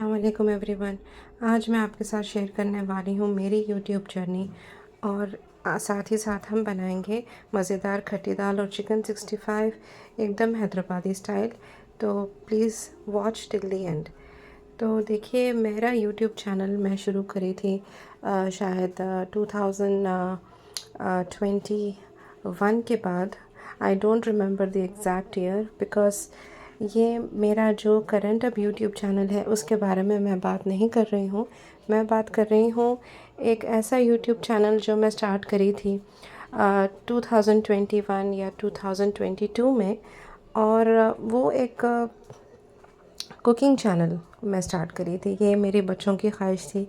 अस्सलामुअलैकुम एवरीवन। आज मैं आपके साथ शेयर करने वाली हूँ मेरी यूट्यूब जर्नी और साथ ही साथ हम बनाएंगे मज़ेदार खट्टी दाल और चिकन 65 एकदम हैदराबादी स्टाइल। तो please watch till the end. तो देखिए, मेरा यूट्यूब चैनल मैं शुरू करी थी शायद 2021 के बाद। I don't remember the exact year because ये मेरा जो करंट अब यूट्यूब चैनल है उसके बारे में मैं बात नहीं कर रही हूँ। मैं बात कर रही हूँ एक ऐसा यूट्यूब चैनल जो मैं स्टार्ट करी थी 2021 या 2022 में। और वो एक कुकिंग चैनल मैं स्टार्ट करी थी। ये मेरे बच्चों की ख्वाहिश थी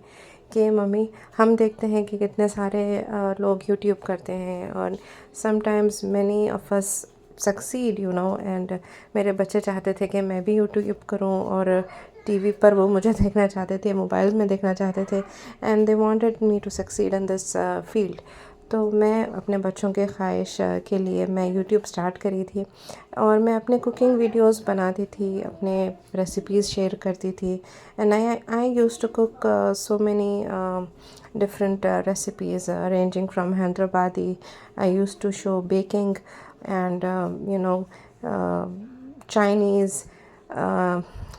कि मम्मी, हम देखते हैं कि कितने सारे लोग यूट्यूब करते हैं और sometimes many of us succeed and मेरे बच्चे चाहते थे कि मैं भी यूट्यूब करूं और टीवी पर वो मुझे देखना चाहते थे, मोबाइल में देखना चाहते थे, and they wanted me to succeed in this field. तो मैं अपने बच्चों के ख्वाहिश के लिए मैं यूट्यूब स्टार्ट करी थी और मैं अपने कुकिंग वीडियोस बनाती थी, अपने रेसिपीज़ शेयर करती थी। And I use to cook so many different recipes ranging from Hyderabadi. I used to show baking and uh, Chinese,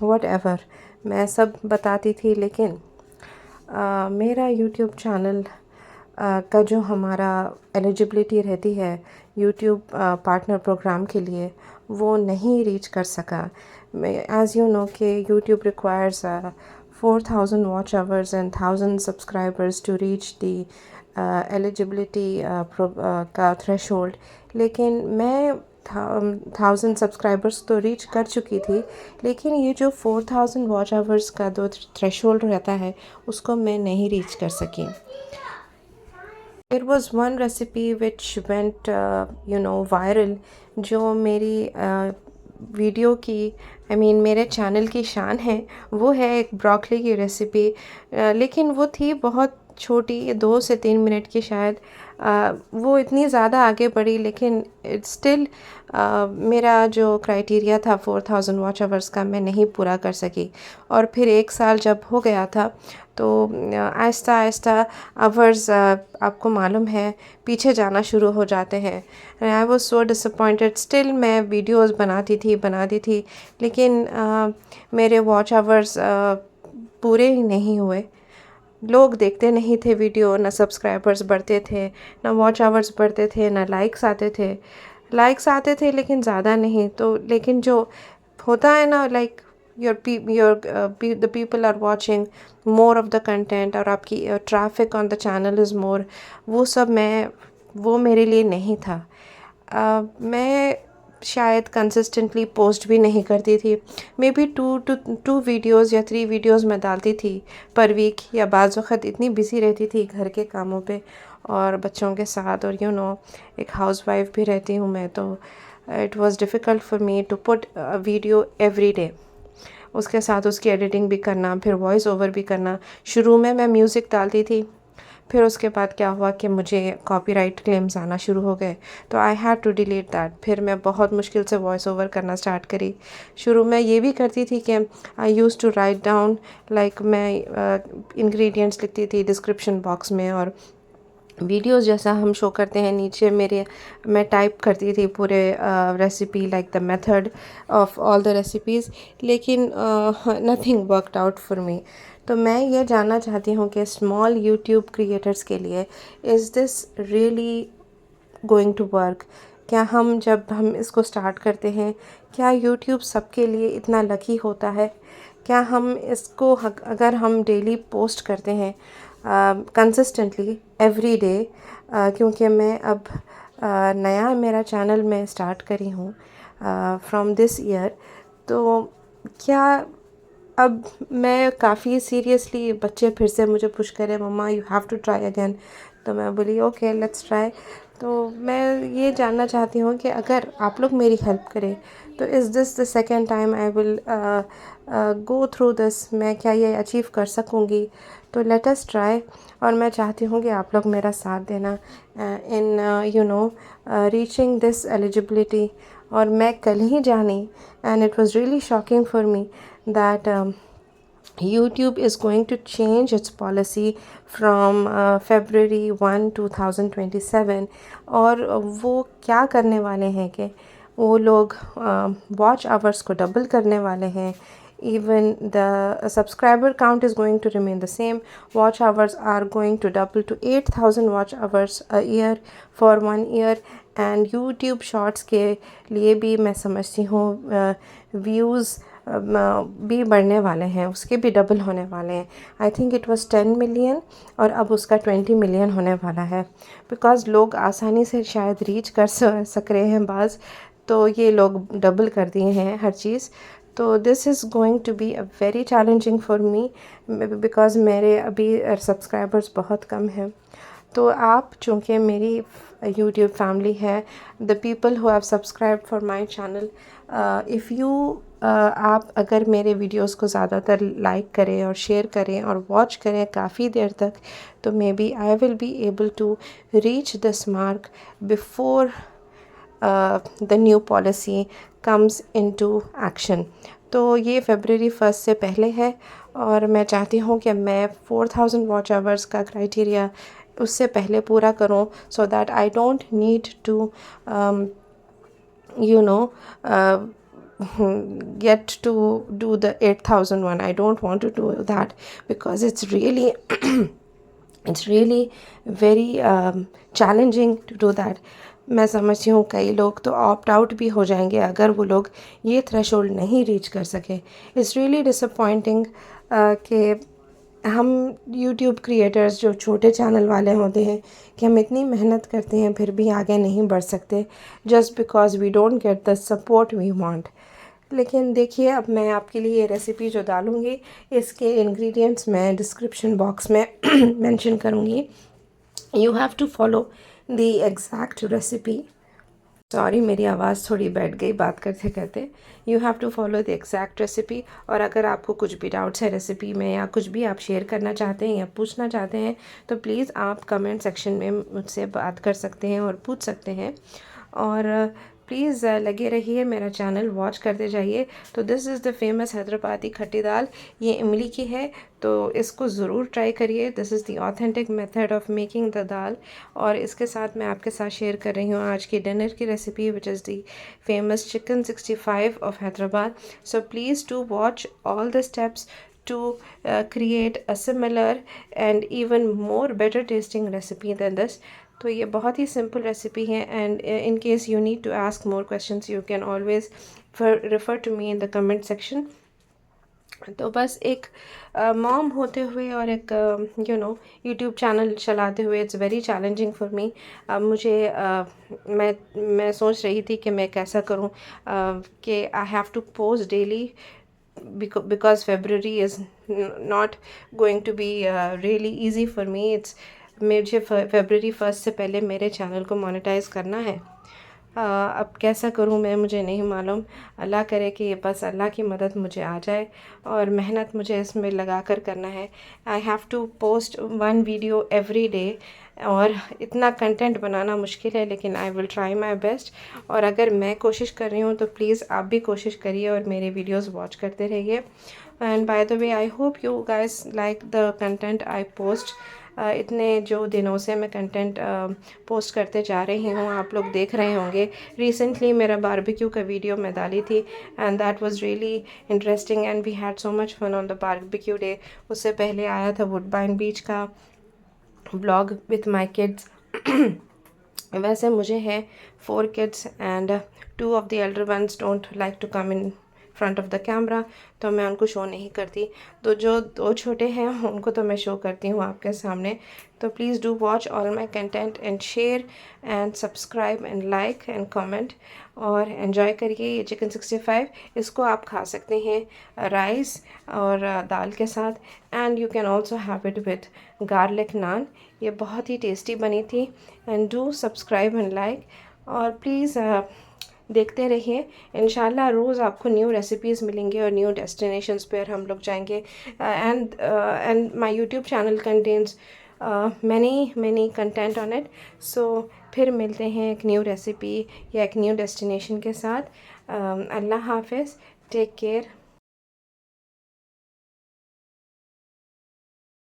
whatever मैं सब बताती थी। लेकिन मेरा यूट्यूब चैनल का जो हमारा एलिजिबिलिटी रहती है यूट्यूब पार्टनर प्रोग्राम के लिए, वो नहीं रीच कर सका। एज़ यू नो कि YouTube requires 4,000 watch hours and 1,000 subscribers to reach the eligibility का थ्रेशोल्ड। लेकिन मैं 1,000 सब्सक्राइबर्स तो रीच कर चुकी थी, लेकिन ये जो 4,000 वॉच आवर्स का जो थ्रेशोल्ड रहता है उसको मैं नहीं रीच कर सकी। There was one recipe which went viral, जो मेरी वीडियो की मेरे चैनल की शान है। वो है एक ब्रोकली की रेसिपी, लेकिन वो थी बहुत छोटी, 2 से 3 मिनट की शायद। वो इतनी ज़्यादा आगे बढ़ी, लेकिन इट्स स्टिल मेरा जो क्राइटेरिया था 4,000 वॉच आवर्स का, मैं नहीं पूरा कर सकी। और फिर 1 साल जब हो गया था तो आहिस्ता आहिस्ता आवर्स आपको मालूम है पीछे जाना शुरू हो जाते हैं। I was so disappointed. Still मैं वीडियोस बनाती थी, लेकिन मेरे वॉच आवर्स पूरे ही नहीं हुए। लोग देखते नहीं थे वीडियो, ना सब्सक्राइबर्स बढ़ते थे, ना वॉच आवर्स बढ़ते थे, ना लाइक्स आते थे लेकिन ज़्यादा नहीं। तो लेकिन जो होता है ना, like the people are watching more of the content और आपकी traffic on the channel is more, वो मेरे लिए नहीं था। मैं शायद कंसिस्टेंटली पोस्ट भी नहीं करती थी। मे बी टू वीडियोज़ या 3 वीडियोज़ मैं डालती थी पर वीक, या बाज़ वक़्त इतनी बिज़ी रहती थी घर के कामों पे और बच्चों के साथ, और एक हाउसवाइफ भी रहती हूँ मैं, तो it was difficult for me to put video every day. उसके साथ उसकी एडिटिंग भी करना, फिर वॉइस ओवर भी करना। शुरू में मैं म्यूज़िक डालती थी, फिर उसके बाद क्या हुआ कि मुझे कॉपीराइट क्लेम्स आना शुरू हो गए, तो I had to delete that. फिर मैं बहुत मुश्किल से वॉइस ओवर करना स्टार्ट करी। शुरू में ये भी करती थी कि I use to write down, like मैं इंग्रेडिएंट्स लिखती थी डिस्क्रिप्शन बॉक्स में, और वीडियोस जैसा हम शो करते हैं नीचे मैं टाइप करती थी पूरे recipe, like the method of all the recipes. लेकिन nothing worked out for me. तो मैं ये जानना चाहती हूँ कि स्मॉल यूट्यूब क्रिएटर्स के लिए is this really going to work? क्या जब हम इसको स्टार्ट करते हैं, क्या यूट्यूब सबके लिए इतना लकी होता है? क्या हम इसको अगर हम डेली पोस्ट करते हैं कंसिस्टेंटली एवरी डे, क्योंकि मैं अब नया मेरा चैनल मैं स्टार्ट करी हूँ फ्रॉम दिस ईयर, तो क्या अब मैं काफ़ी सीरियसली, बच्चे फिर से मुझे पुश करें, mamma you have to try again, तो मैं बोली ओके लेट्स ट्राई। तो मैं ये जानना चाहती हूँ कि अगर आप लोग मेरी हेल्प करें तो is this the second time I will go through this, मैं क्या ये अचीव कर सकूँगी? तो लेट अस ट्राई। और मैं चाहती हूँ कि आप लोग मेरा साथ देना इन रीचिंग दिस एलिजिबिलिटी। और मैं कल ही जानी, and it was really shocking for me that YouTube is going to change its policy from February 1, 2027 और वो क्या करने वाले हैं कि वो लोग वॉच आवर्स को डबल करने वाले हैं. Even the subscriber count is going to remain the same. Watch hours are going to double to 8,000 watch hours a year for 1 year. And YouTube Shorts के लिए भी मैं समझती हूँ व्यूज़ भी बढ़ने वाले हैं, उसके भी डबल होने वाले हैं. I think it was 10 million और अब उसका 20 मिलियन होने वाला है. बिकॉज़ लोग आसानी से शायद रीच कर सक रहे हैं बाज़, तो ये लोग डबल कर दिए हैं हर चीज़. तो this is going to be a very challenging for me because मेरे अभी सब्सक्राइबर्स बहुत कम हैं. तो आप चूँकि मेरी यूट्यूब फैमिली है, the people who have subscribed for my channel, if you आप अगर मेरे वीडियोस को ज़्यादातर लाइक करें और शेयर करें और वॉच करें काफ़ी देर तक, तो maybe I will be able to reach this mark before the new policy comes into action. तो ये फरवरी 1 से पहले है और मैं चाहती हूँ कि मैं 4,000 वॉच आवर्स का क्राइटेरिया उससे पहले पूरा करूँ, so that I don't need to you know get to do the 8,000 one. I don't want to do that because it's really it's really very challenging to do that. मैं समझती हूँ कई लोग तो ऑप्ट आउट भी हो जाएंगे अगर वो लोग ये थ्रेशोल्ड नहीं रीच कर सके. इट्स रियली डिसअपॉइंटिंग कि हम यूट्यूब क्रिएटर्स जो छोटे चैनल वाले होते हैं कि हम इतनी मेहनत करते हैं फिर भी आगे नहीं बढ़ सकते just because we don't get the support we want. लेकिन देखिए, अब मैं आपके लिए ये रेसिपी जो डालूँगी इसके इंग्रेडिएंट्स मैं डिस्क्रिप्शन बॉक्स में मेंशन करूँगी. You have to follow the exact recipe. Sorry, मेरी आवाज़ थोड़ी बैठ गई बात करते करते. You have to follow the exact recipe. और अगर आपको कुछ भी डाउट्स है रेसिपी में या कुछ भी आप शेयर करना चाहते हैं या पूछना चाहते हैं तो प्लीज़ आप कमेंट सेक्शन में मुझसे बात कर सकते हैं और पूछ सकते हैं. और प्लीज़ लगे रहिए, मेरा चैनल वॉच करते जाइए. तो this is the famous Hyderabadi खट्टी दाल. ये इमली की है, तो इसको ज़रूर ट्राई करिए. This is the authentic method of making the dal. और इसके साथ मैं आपके साथ शेयर कर रही हूँ आज की डिनर की recipe which is the famous chicken 65 of Hyderabad. So please do watch all the steps to create a similar and even more better tasting recipe than this. तो ये बहुत ही सिंपल रेसिपी है. And in case you need to ask more questions you can always refer to me in the comment section. तो बस एक mom होते हुए और एक यूट्यूब चैनल चलाते हुए इट्स वेरी चैलेंजिंग फॉर मी. मुझे मैं सोच रही थी कि मैं कैसा करूं कि I have to post daily because February is not going to be really easy for me. मुझे February 1 से पहले मेरे चैनल को मोनेटाइज करना है. अब कैसा करूं मैं, मुझे नहीं मालूम. अल्लाह करे कि बस अल्लाह की मदद मुझे आ जाए और मेहनत मुझे इसमें लगा कर करना है. I have to post 1 video every day और इतना कंटेंट बनाना मुश्किल है, लेकिन I will try my best. और अगर मैं कोशिश कर रही हूँ तो प्लीज़ आप भी कोशिश करिए और मेरे वीडियोस वॉच करते रहिए. And by the way, I hope you guys like the content I post. इतने जो दिनों से मैं कंटेंट पोस्ट करते जा रही हूँ, आप लोग देख रहे होंगे. रिसेंटली मेरा बारबेक्यू का वीडियो मैं डाली थी and that was really interesting and we had so much fun on the barbecue day. उससे पहले आया था वुडबाइन बीच का ब्लॉग विथ माई किड्स. वैसे मुझे है 4 kids and 2 of the elder ones don't like to come in front of the camera, तो मैं उनको शो नहीं करती. तो जो 2 छोटे हैं उनको तो मैं शो करती हूँ आपके सामने. तो please do watch all my content and share and subscribe and like and comment और एंजॉय करिए ये चिकन 65. इसको आप खा सकते हैं राइस और दाल के साथ. And you can also have it with garlic naan. ये बहुत ही टेस्टी बनी थी. And do subscribe and like और प्लीज़ देखते रहिए. इंशाल्लाह रोज़ आपको न्यू रेसिपीज़ मिलेंगे और न्यू डेस्टिनेशंस पर हम लोग जाएंगे. And my YouTube channel contains many content on it. So फिर मिलते हैं एक न्यू रेसिपी या एक न्यू डेस्टिनेशन के साथ. अल्लाह हाफिज़. Take care.